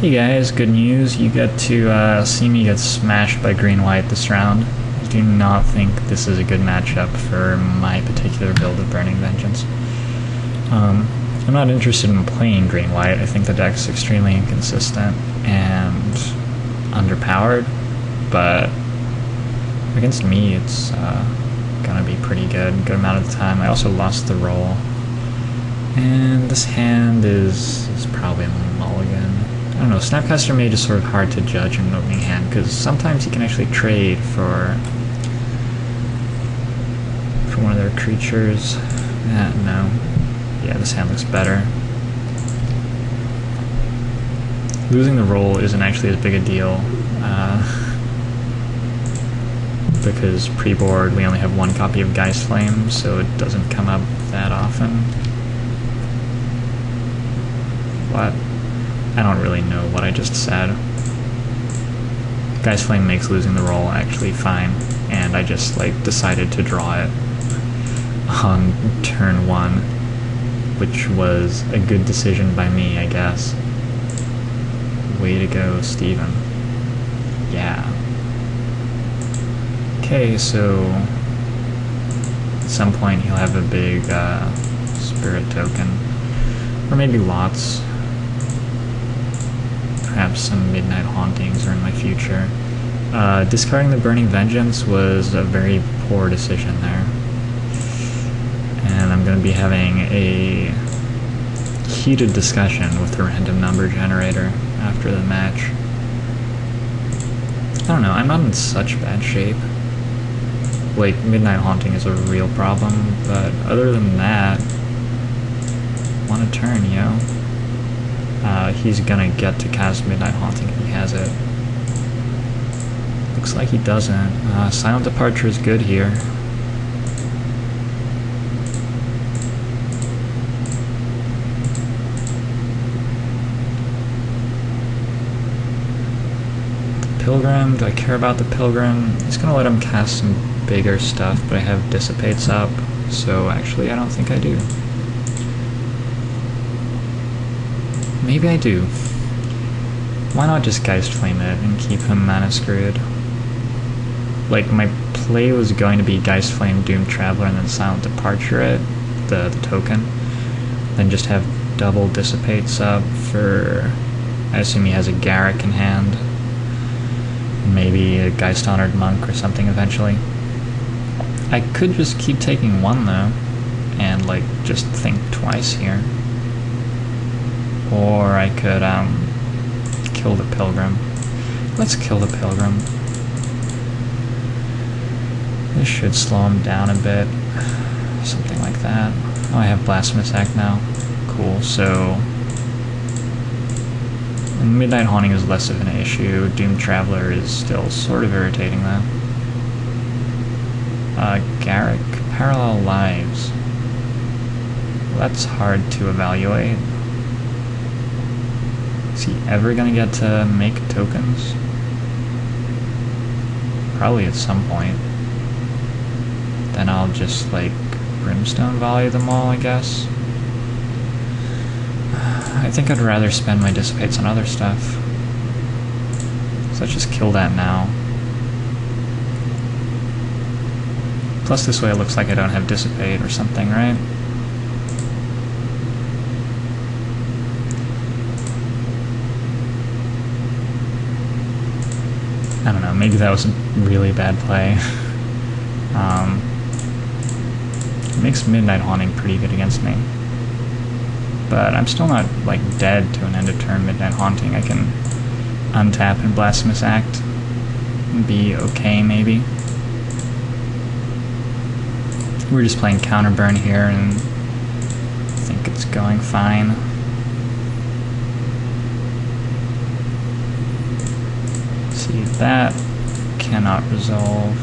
Hey guys, good news. You get to see me get smashed by green-white this round. I do not think this is a good matchup for my particular build of Burning Vengeance. I'm not interested in playing green-white. I think the deck's extremely inconsistent and underpowered, but against me it's gonna be pretty good amount of the time. I also lost the roll, and this hand is probably a mulligan. I don't know, Snapcaster Mage is sort of hard to judge in an opening hand, because sometimes you can actually trade for one of their creatures. No. Yeah, this hand looks better. Losing the roll isn't actually as big a deal, because pre-board we only have one copy of Geist Flame, so it doesn't come up that often. But I don't really know what I just said. Geist Flame makes losing the roll actually fine, and I just decided to draw it on turn 1, which was a good decision by me, I guess. Way to go, Steven. Yeah. Okay, so at some point he'll have a big spirit token, or maybe lots. Perhaps some Midnight Hauntings are in my future. Discarding the Burning Vengeance was a very poor decision there. And I'm going to be having a heated discussion with the random number generator after the match. I don't know, I'm not in such bad shape. Midnight Haunting is a real problem, but other than that, one a turn, yo. He's gonna get to cast Midnight Haunting if he has it. Looks like he doesn't. Silent Departure is good here. The Pilgrim, do I care about the Pilgrim? He's gonna let him cast some bigger stuff, but I have Dissipates up, so actually I don't think I do. Maybe I do. Why not just Geist Flame it and keep him mana screwed? My play was going to be Geist Flame, Doom Traveler, and then Silent Departure it, the token. Then just have double Dissipates up for... I assume he has a Garrick in hand. Maybe a Geist Honored Monk or something eventually. I could just keep taking one though, and just think twice here. Or I could kill the Pilgrim. Let's kill the Pilgrim. This should slow him down a bit. Something like that. Oh, I have Blasphemous Act now. Cool, so... Midnight Haunting is less of an issue. Doom Traveler is still sort of irritating though. Garrick, Parallel Lives. Well, that's hard to evaluate. Is he ever gonna get to make tokens? Probably at some point. Then I'll just Brimstone Volley them all, I guess. I think I'd rather spend my Dissipates on other stuff. So let's just kill that now. Plus this way it looks like I don't have Dissipate or something, right? I don't know, maybe that was a really bad play. It makes Midnight Haunting pretty good against me. But I'm still not, dead to an end of turn Midnight Haunting. I can untap and Blasphemous Act and be okay, maybe. We're just playing Counterburn here, and I think it's going fine. See, that cannot resolve,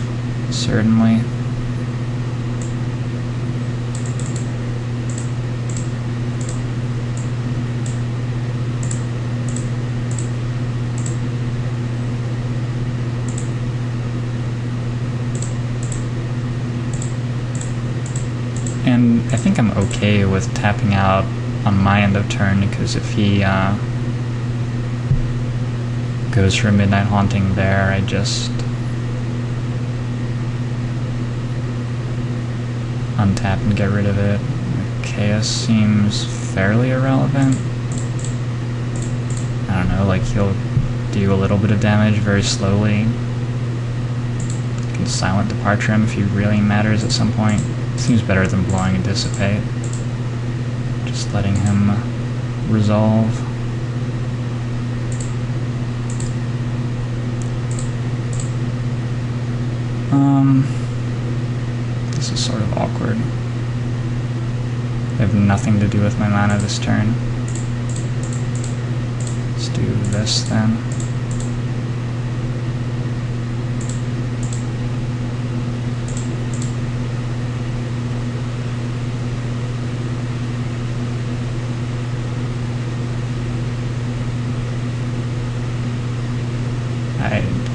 certainly. And I think I'm okay with tapping out on my end of turn, because if he goes for a Midnight Haunting there. I just untap and get rid of it. Chaos seems fairly irrelevant. I don't know, like he'll do a little bit of damage very slowly. You can silent departure him if he really matters at some point. Seems better than blowing a Dissipate. Just letting him resolve. This is sort of awkward. I have nothing to do with my mana this turn. Let's do this then.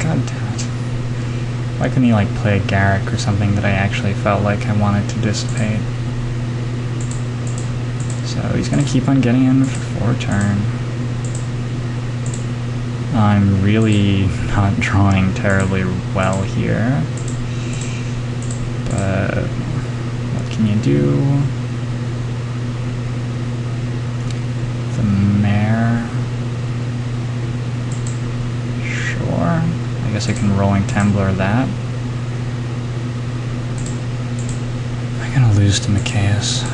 God damn it. Why couldn't he like play a Garrick or something that I actually felt like I wanted to dissipate? So he's gonna keep on getting in for 4 turn. I'm really not drawing terribly well here. But what can you do? The Mare. Sure. I guess I can Rolling Temblar that. I'm gonna lose to Micaeus.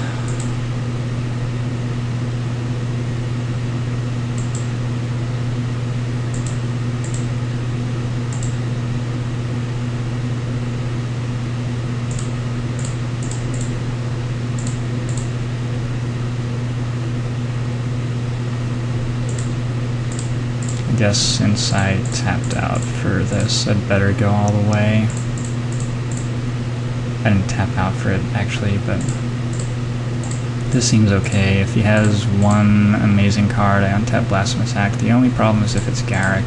I guess since I tapped out for this, I'd better go all the way. I didn't tap out for it actually, but this seems okay. If he has one amazing card, I untap Blasphemous Act. The only problem is if it's Garrick,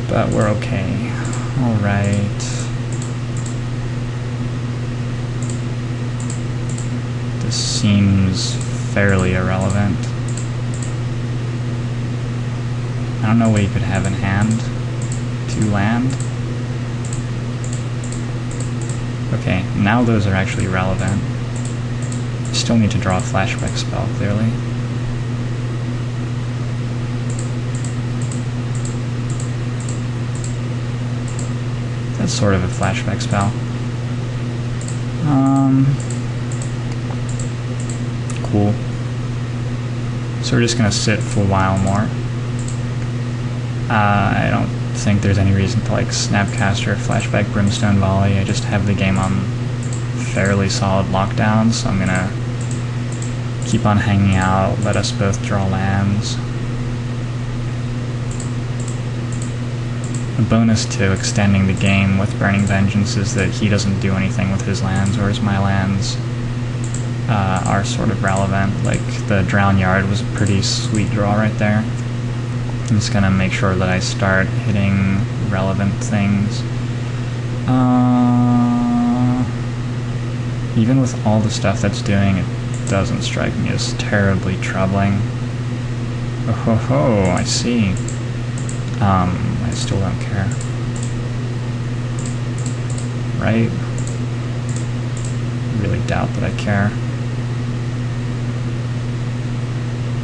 but we're okay. Alright. This seems fairly irrelevant. I don't know what you could have in hand to land. Okay, now those are actually relevant. Still need to draw a flashback spell, clearly. That's sort of a flashback spell. Cool. So we're just gonna sit for a while more. I don't think there's any reason to like Snapcaster or Flashback Brimstone Volley. I just have the game on fairly solid lockdown, so I'm gonna keep on hanging out, let us both draw lands. A bonus to extending the game with Burning Vengeance is that he doesn't do anything with his lands, whereas my lands are sort of relevant. Like the Drown Yard was a pretty sweet draw right there. I'm just gonna make sure that I start hitting relevant things. Even with all the stuff that's doing, it doesn't strike me as terribly troubling. Oh ho ho, I see. I still don't care. Right? I really doubt that I care.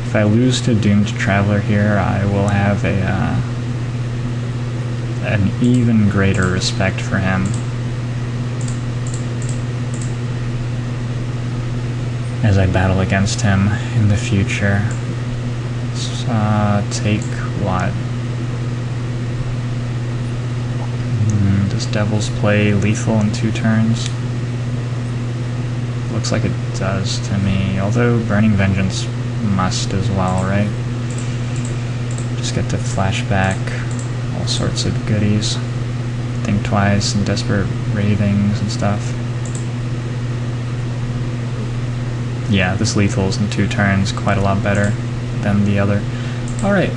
If I lose to Doomed Traveler here, I will have an even greater respect for him. As I battle against him in the future. Let's take what? Does Devil's play lethal in 2 turns? Looks like it does to me, although Burning Vengeance must as well, right? Just get to flashback all sorts of goodies. Think Twice and Desperate Ravings and stuff. Yeah, this lethal's in 2 turns quite a lot better than the other. Alright.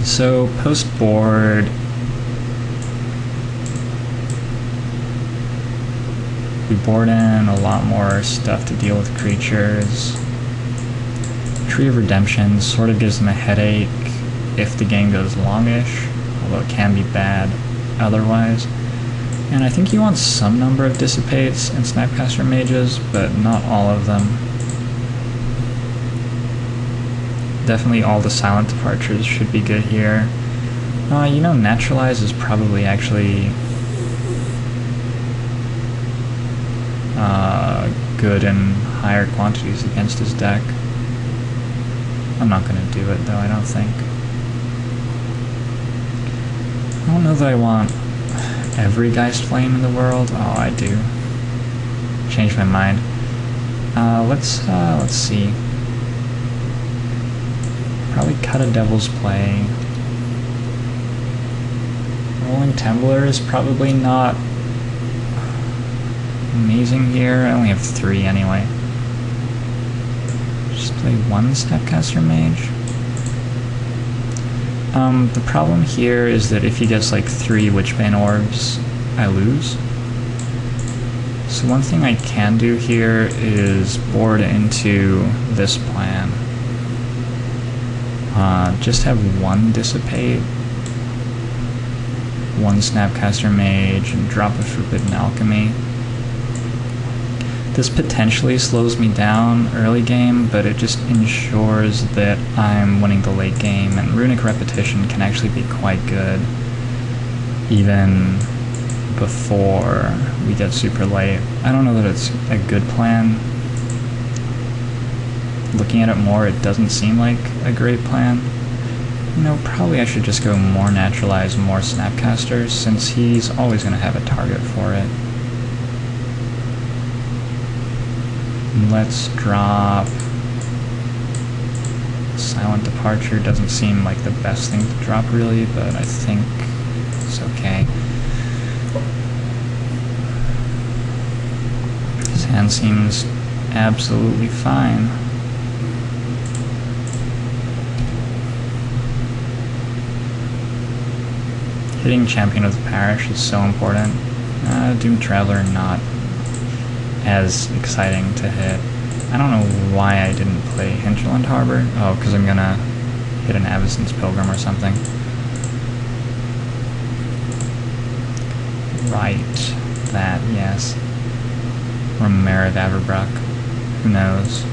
So, post board, we board in a lot more stuff to deal with creatures. Tree of Redemption sort of gives them a headache. if the game goes longish, although it can be bad otherwise. And I think you want some number of dissipates and Snapcaster Mages, but not all of them. Definitely all the silent departures should be good here. You know, Naturalize is probably actually good in higher quantities against his deck. I'm not going to do it though, I don't think. I don't know that I want every Geist Flame in the world. Oh, I do. Changed my mind. Let's see. Probably cut a Devil's Play. Rolling Tembler is probably not amazing here. I only have 3 anyway. Just play 1 Snapcaster Mage. The problem here is that if he gets like 3 Witchbane Orbs, I lose. So one thing I can do here is board into this plan. Just have 1 Dissipate, 1 Snapcaster Mage, and drop a Forbidden Alchemy. This potentially slows me down early game, but it just ensures that I'm winning the late game, and Runic Repetition can actually be quite good even before we get super late. I don't know that it's a good plan. Looking at it more, it doesn't seem like a great plan. You know, probably I should just go more Naturalize, more Snapcasters, since he's always going to have a target for it. Let's drop Silent Departure. Doesn't seem like the best thing to drop really, but I think it's okay. His hand seems absolutely fine. Hitting Champion of the Parish is so important. Doomed Traveler, not as exciting to hit. I don't know why I didn't play Hinterland Harbor. Oh, because I'm gonna hit an Avacyn's Pilgrim or something. Right. That, yes. Or Mare of Averbruck. Who knows?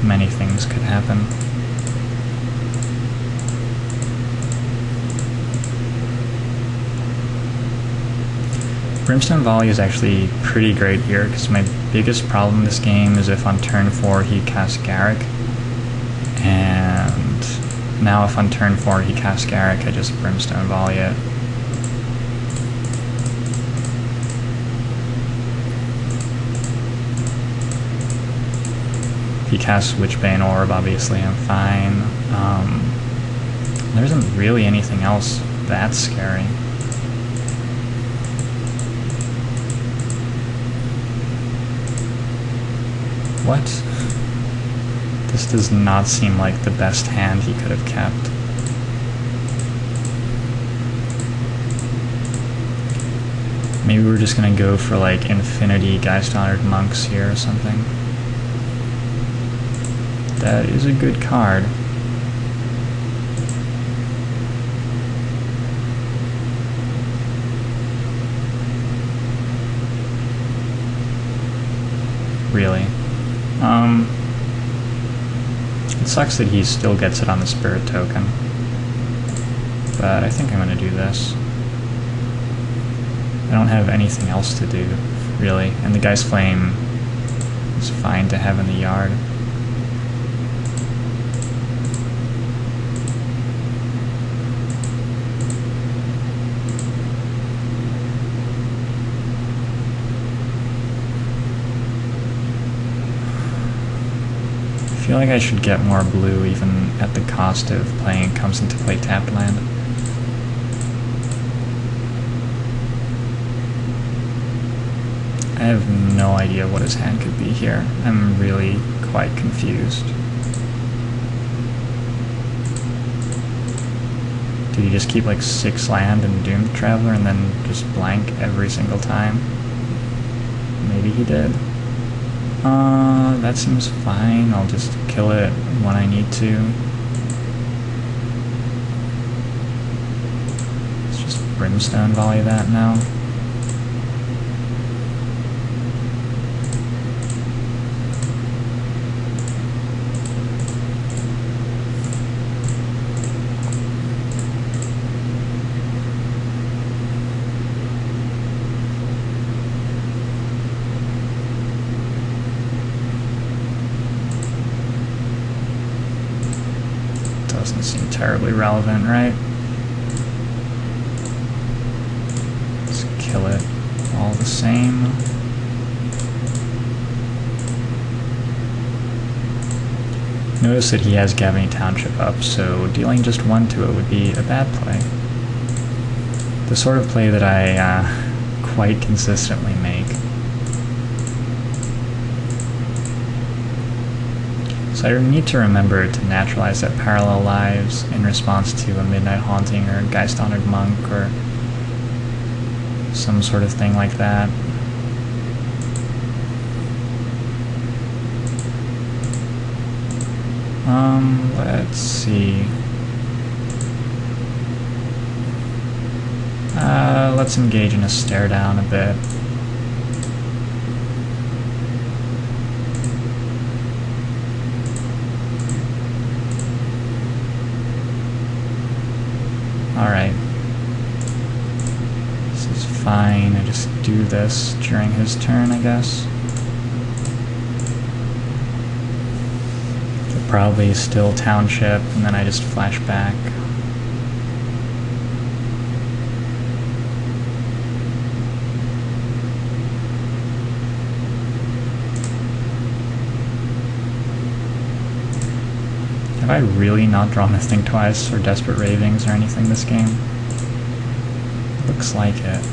Many things could happen. Brimstone Volley is actually pretty great here, because my biggest problem in this game is if on turn 4 he casts Garruk, and now if on turn 4 he casts Garruk, I just Brimstone Volley it. If he casts Witchbane Orb, obviously I'm fine. There isn't really anything else that scary. What? This does not seem like the best hand he could have kept. Maybe we're just gonna go for like Infinity Geist Honored Monks here or something. That is a good card. Really. It sucks that he still gets it on the Spirit Token. But I think I'm going to do this. I don't have anything else to do, really. And the Geist Flame is fine to have in the yard. I feel like I should get more blue even at the cost of playing Comes Into Play tapped land. I have no idea what his hand could be here. I'm really quite confused. Did he just keep like 6 land and Doomed Traveler and then just blank every single time? Maybe he did. That seems fine. I'll just kill it when I need to. brimstone volley that now. Doesn't seem terribly relevant, right? Let's kill it all the same. Notice that he has Gavany Township up, so dealing just 1 to it would be a bad play. The sort of play that I quite consistently make. So I need to remember to naturalize that parallel lives in response to a Midnight Haunting or Geist Honored Monk or some sort of thing like that. Let's see. Let's engage in a stare down a bit. Alright. This is fine. I just do this during his turn, I guess. He'll probably still township, and then I just flash back. Have I really not drawn this thing twice, or Desperate Ravings, or anything this game? Looks like it.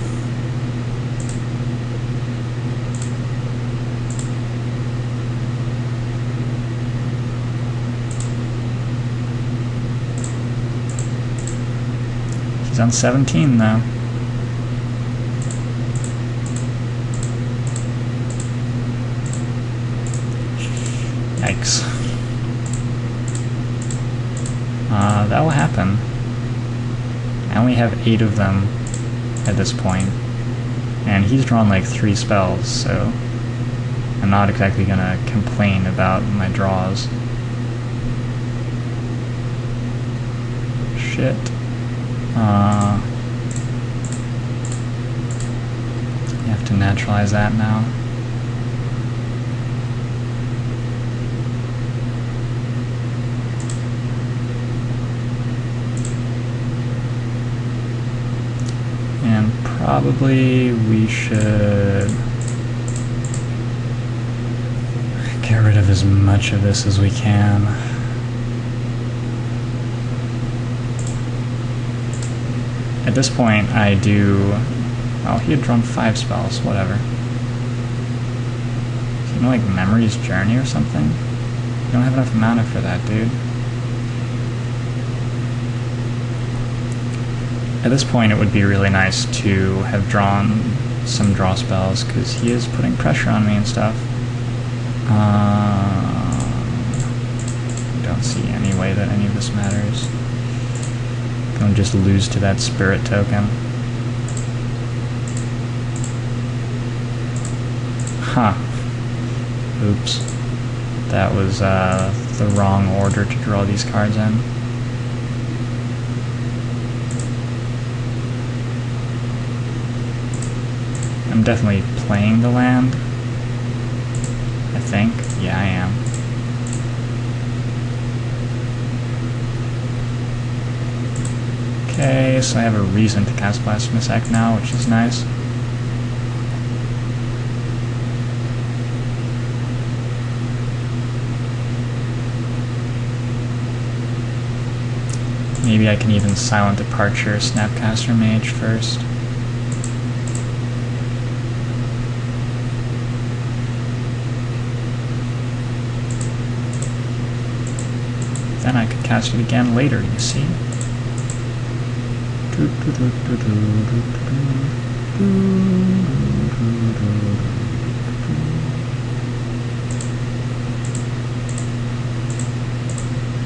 He's on 17, though. Yikes. That will happen. I only have 8 of them at this point, and he's drawn like 3 spells, so I'm not exactly gonna complain about my draws. Shit. You have to naturalize that now. And probably we should get rid of as much of this as we can. At this point, I do... Oh, he had drawn 5 spells, whatever. You know, like Memory's Journey or something? You don't have enough mana for that, dude. At this point, it would be really nice to have drawn some draw spells, because he is putting pressure on me and stuff. Don't see any way that any of this matters. Gonna just lose to that spirit token. Huh. Oops. That was the wrong order to draw these cards in. I'm definitely playing the land. I think. Yeah, I am. Okay, so I have a reason to cast Blasphemous Act now, which is nice. Maybe I can even Silent Departure Snapcaster Mage first. Then I could cast it again later, you see?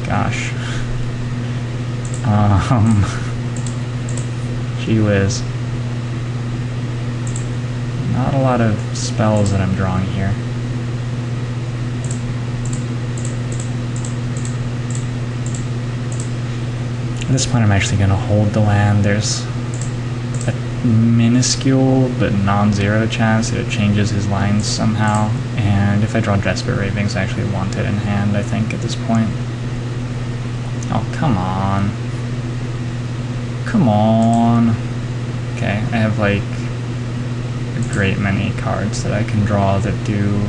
Gosh. Gee whiz. Not a lot of spells that I'm drawing here. At this point I'm actually going to hold the land. There's a minuscule but non-zero chance that it changes his lines somehow, and if I draw Desperate Ravings I actually want it in hand, I think, at this point. Oh, come on. Come on. Okay, I have like a great many cards that I can draw that do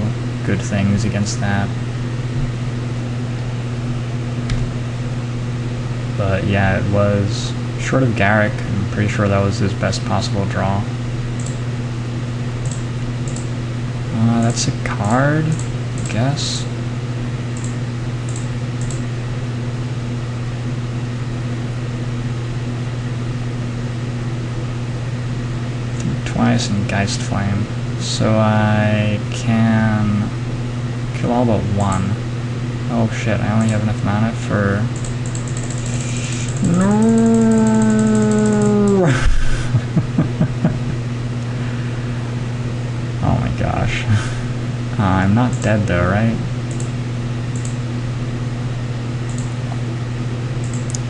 good things against that. But yeah, it was short of Garrick. I'm pretty sure that was his best possible draw. That's a card, I guess. Twice and Geist Flame. So I can kill all but one. Oh shit, I only have enough mana for... No! Oh my gosh. I'm not dead though, right?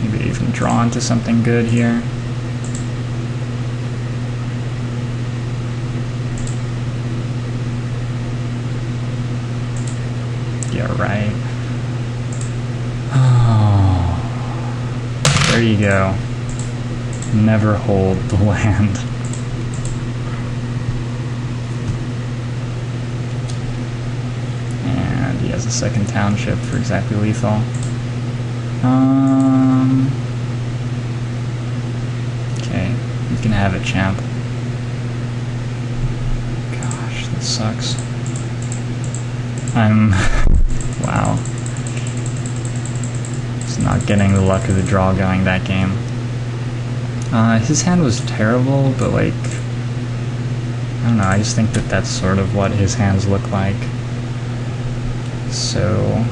Maybe even draw into something good here. Yeah, right. Oh. There you go. Never hold the land. And he has a second township for exactly lethal. Okay, you can have it, champ. Gosh, that sucks. I'm... wow. Just not getting the luck of the draw going that game. His hand was terrible, but like... I don't know, I just think that that's sort of what his hands look like. So...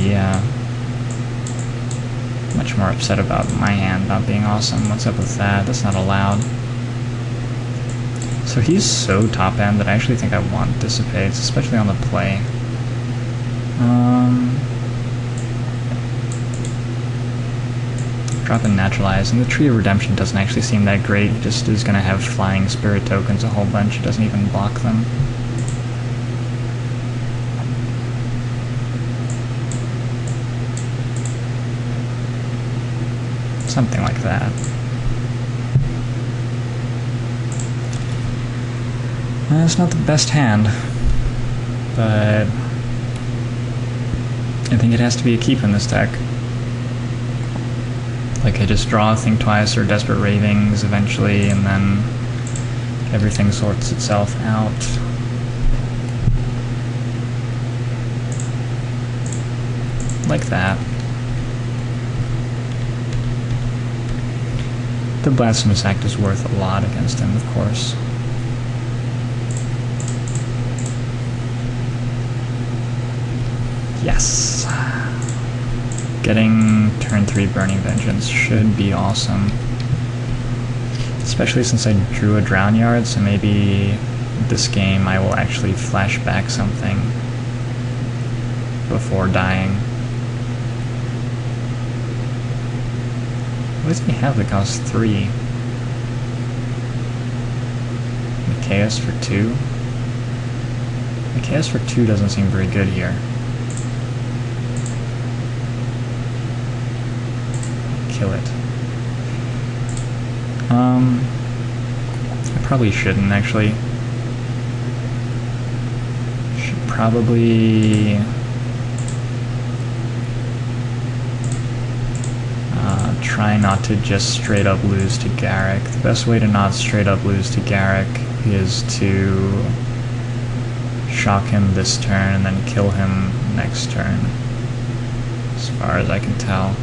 yeah. Much more upset about my hand not being awesome. What's up with that? That's not allowed. So he's so top end that I actually think I want Dissipates, especially on the play. Drop in Naturalize, and the Tree of Redemption doesn't actually seem that great. He just is going to have Flying Spirit tokens a whole bunch. He doesn't even block them. Something like that. It's not the best hand, but I think it has to be a keep in this deck. Like, I just draw a thing twice or Desperate Ravings eventually, and then everything sorts itself out. Like that. The Blasphemous Act is worth a lot against him, of course. Yes! Getting turn 3 Burning Vengeance should be awesome. Especially since I drew a Drown Yard, so maybe this game I will actually flash back something before dying. What does he have that costs 3? Chaos for 2? The Chaos for 2 doesn't seem very good here. Kill it. I probably shouldn't, actually. Should probably... try not to just straight up lose to Garrick. The best way to not straight up lose to Garrick is to shock him this turn and then kill him next turn, as far as I can tell.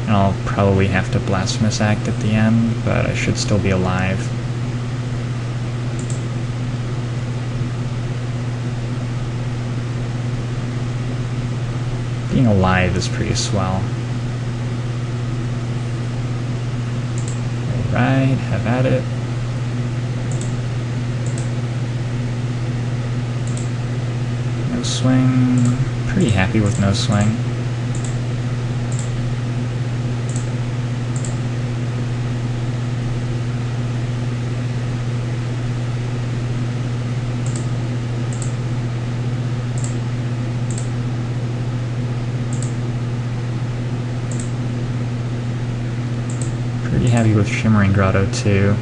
And I'll probably have to Blasphemous Act at the end, but I should still be alive. Being alive is pretty swell. Right, have at it. No swing. Pretty happy with no swing. Pretty happy with Shimmering Grotto too.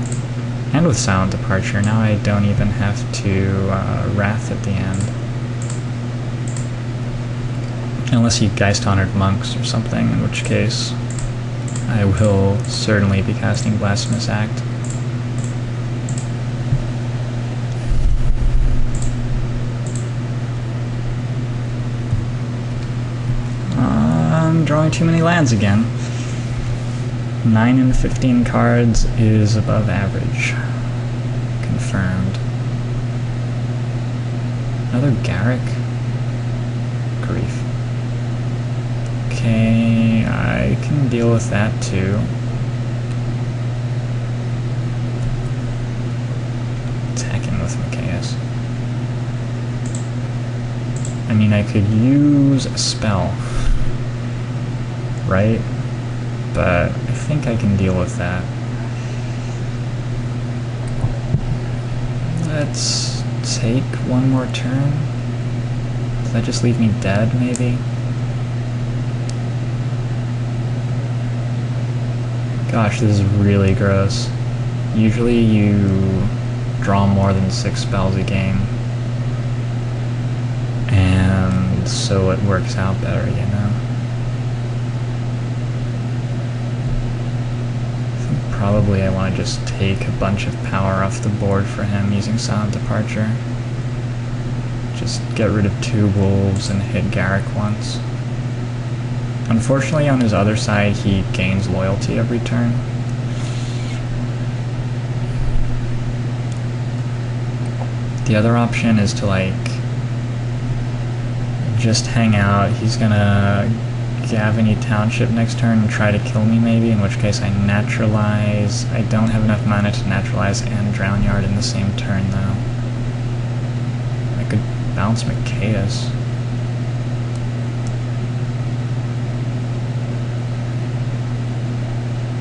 And with Silent Departure. Now I don't even have to Wrath at the end. Unless you Geist Honored Monks or something, in which case I will certainly be casting Blasphemous Act. I'm drawing too many lands again. 9 in 15 cards is above average. Confirmed. Another Garrick? Grief. Okay, I can deal with that too. Attacking with Mikaeus. I mean, I could use a spell, right? But I think I can deal with that. Let's take one more turn. Does that just leave me dead, maybe? Gosh, this is really gross. Usually you draw more than 6 spells a game. And so it works out better, you know? I think probably I want to just take a bunch of power off the board for him using Silent Departure. Just get rid of 2 wolves and hit Garrick once. Unfortunately, on his other side, he gains loyalty every turn. The other option is to, like, just hang out. He's gonna Gavany Township next turn and try to kill me, maybe, in which case I naturalize. I don't have enough mana to naturalize and Drownyard in the same turn, though. I could bounce Mikaeus.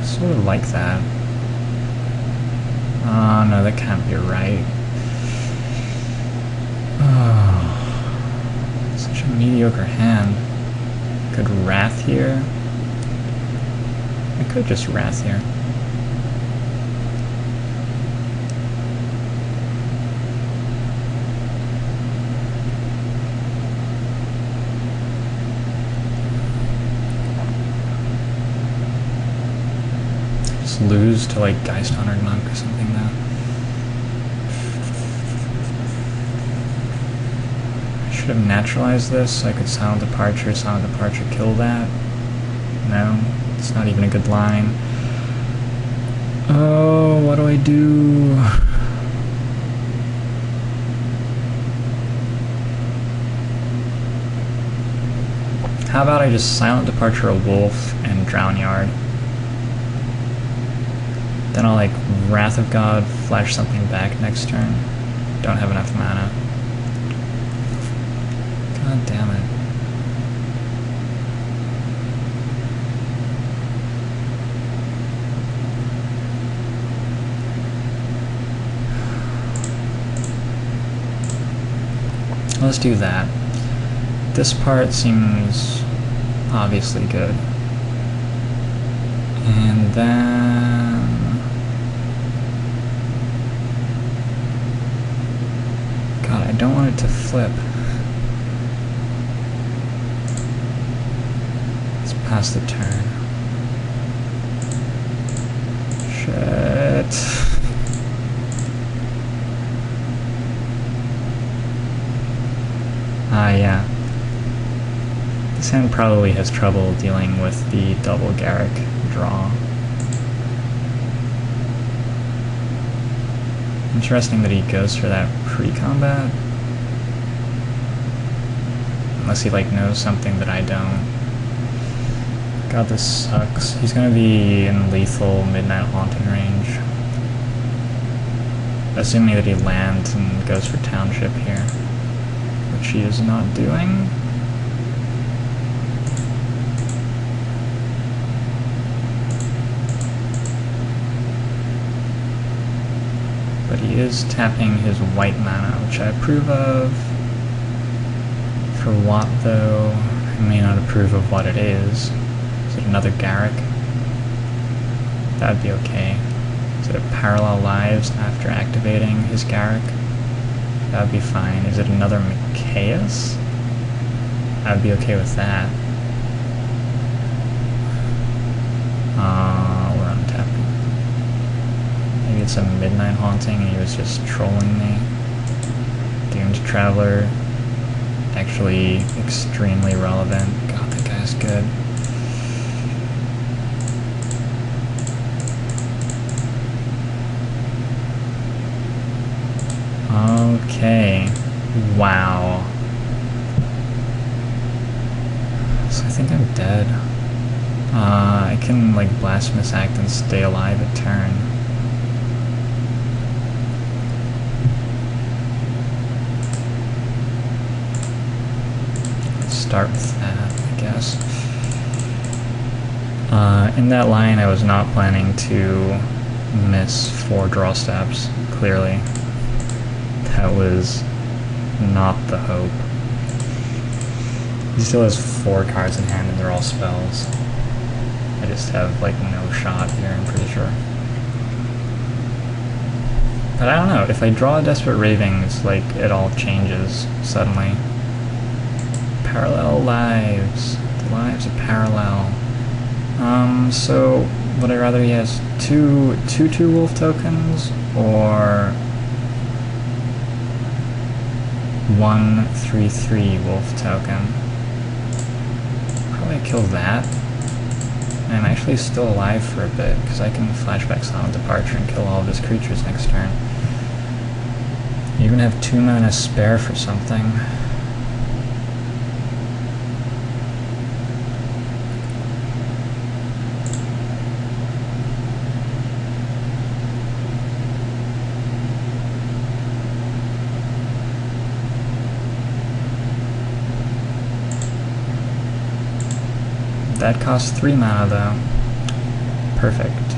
Sort of like that. Oh no, that can't be right. Oh, such a mediocre hand. Could Wrath here. I could just Wrath here. Lose to like Geist Honored Monk or something now. I should have naturalized this so I could Silent Departure kill that. No, it's not even a good line. Oh, what do I do? How about I just Silent Departure a wolf and Drownyard? Then I'll like Wrath of God, flash something back next turn. Don't have enough mana. God damn it. Let's do that. This part seems obviously good. And then God, I don't want it to flip. Let's pass the turn. Shit. Yeah. This hand probably has trouble dealing with the double Garrick draw. Interesting that he goes for that pre-combat. Unless he like knows something that I don't. God, this sucks. He's gonna be in lethal Midnight Haunting range. Assuming that he lands and goes for Township here, which he is not doing. But he is tapping his white mana, which I approve of. For what, though? I may not approve of what it is. Is it another Garrick? That'd be okay. Is it a Parallel Lives after activating his Garrick? That'd be fine. Is it another Mikaeus? I'd be okay with that. We're untapping. Maybe it's a Midnight Haunting and he was just trolling me. Doomed Traveler. Actually extremely relevant. God, that guy's good. Okay. Wow. So I think I'm dead. I can like Blasphemous Act and stay alive a turn. Start with that, I guess. In that line, I was not planning to miss 4 draw steps, clearly. That was not the hope. He still has 4 cards in hand and they're all spells. I just have like no shot here, I'm pretty sure. But I don't know, if I draw a Desperate Raving, it's like it all changes suddenly. Parallel lives. The lives are parallel. So would I rather he has two 2/2 wolf tokens or 1 3/3 wolf token? Probably kill that. And I'm actually still alive for a bit because I can flashback Silent Departure and kill all of his creatures next turn. Even have 2 mana spare for something. That costs 3 mana though. Perfect.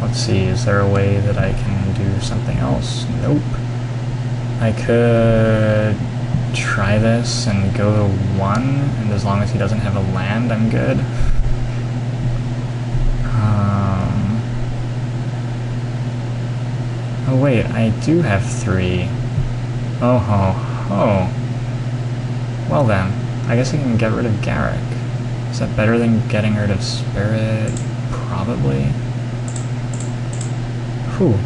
Let's see, is there a way that I can do something else? Nope. I could try this and go to 1, and as long as he doesn't have a land, I'm good. Oh wait, I do have 3. Oh ho ho. Well then. I guess I can get rid of Garrick. Is that better than getting rid of Spirit? Probably. Whew.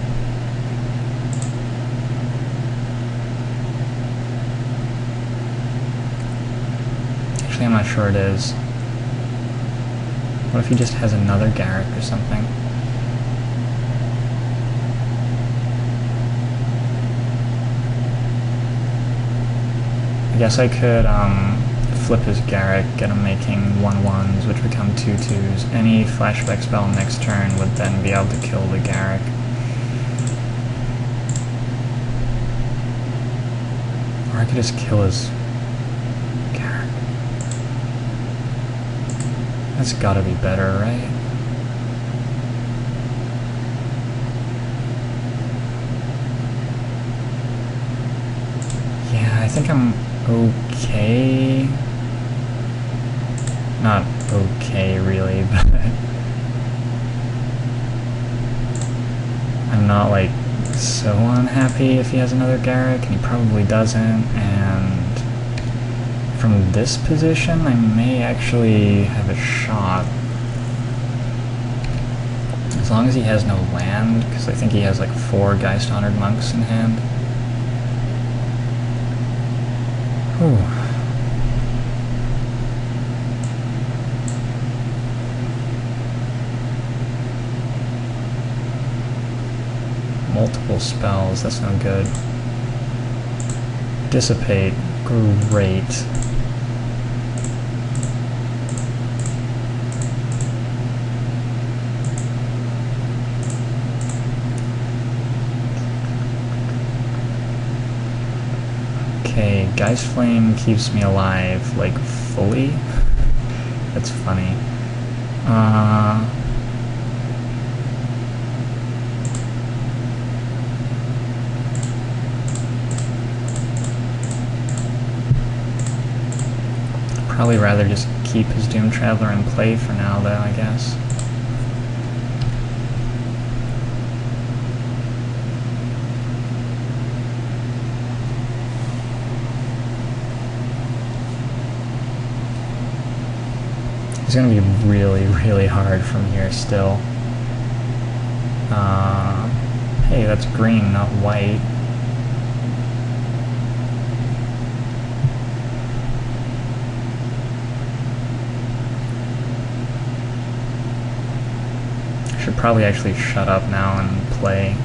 Actually, I'm not sure it is. What if he just has another Garrick or something? I guess I could, flip his Garrick, get him making 1/1s, which become 2/2s. Any flashback spell next turn would then be able to kill the Garrick. Or I could just kill his Garrick. That's gotta be better, right? Yeah, I think I'm okay. Not okay, really, but I'm not, like, so unhappy if he has another Garrick, and he probably doesn't, and from this position, I may actually have a shot. As long as he has no land, because I think he has, like, 4 Geist Honored Monks in hand. Whew. Multiple spells, that's no good. Dissipate, great. Geist Flame keeps me alive, like, fully. That's funny. Probably rather just keep his Doom Traveler in play for now, though, I guess. It's gonna be really, really hard from here still. Hey, that's green, not white. Should probably actually shut up now and play.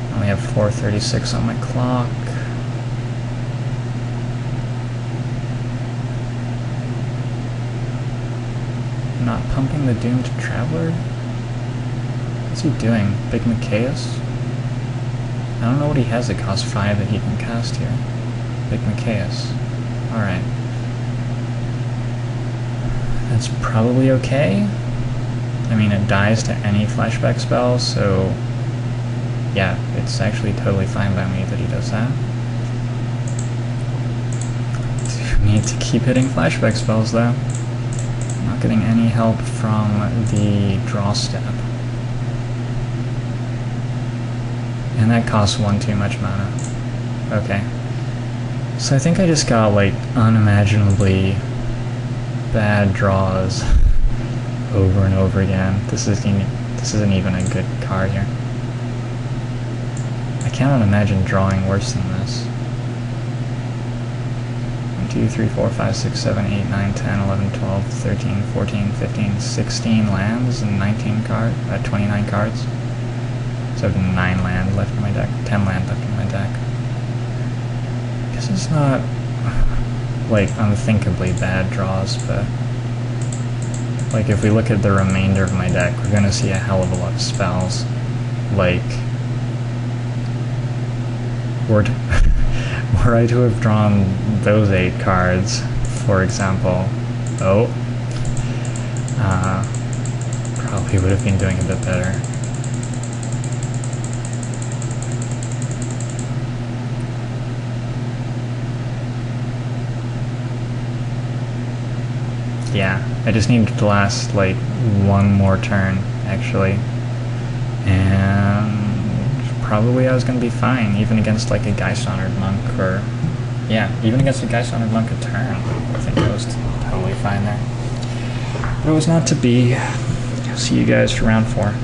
I only have 4:36 on my clock. Not pumping the Doomed Traveler? What's he doing? Big Machias? I don't know what he has that costs 5 that he can cast here. Big Machias. Alright. That's probably okay. I mean, it dies to any flashback spell, so yeah, it's actually totally fine by me that he does that. Do need to keep hitting flashback spells though. I'm not getting any help from the draw step. And that costs 1 too much mana. Okay. So I think I just got like unimaginably bad draws over and over again. This isn't even a good card here. I cannot imagine drawing worse than this. 1, 2, 3, 4, 5, 6, 7, 8, 9, 10, 11, 12, 13, 14, 15, 16 lands and 29 cards. So I have 9 land left in my deck, 10 land left in my deck. I guess it's not like unthinkably bad draws, but like if we look at the remainder of my deck, we're gonna see a hell of a lot of spells. Like, were I to have drawn those 8 cards, for example, probably would have been doing a bit better. Yeah, I just need to last like 1 more turn, actually. And probably I was going to be fine, even against like a Geist Honored Monk, or yeah, even against a Geist Honored Monk a turn. I think I was totally fine there. But it was not to be. I'll see you guys for round 4.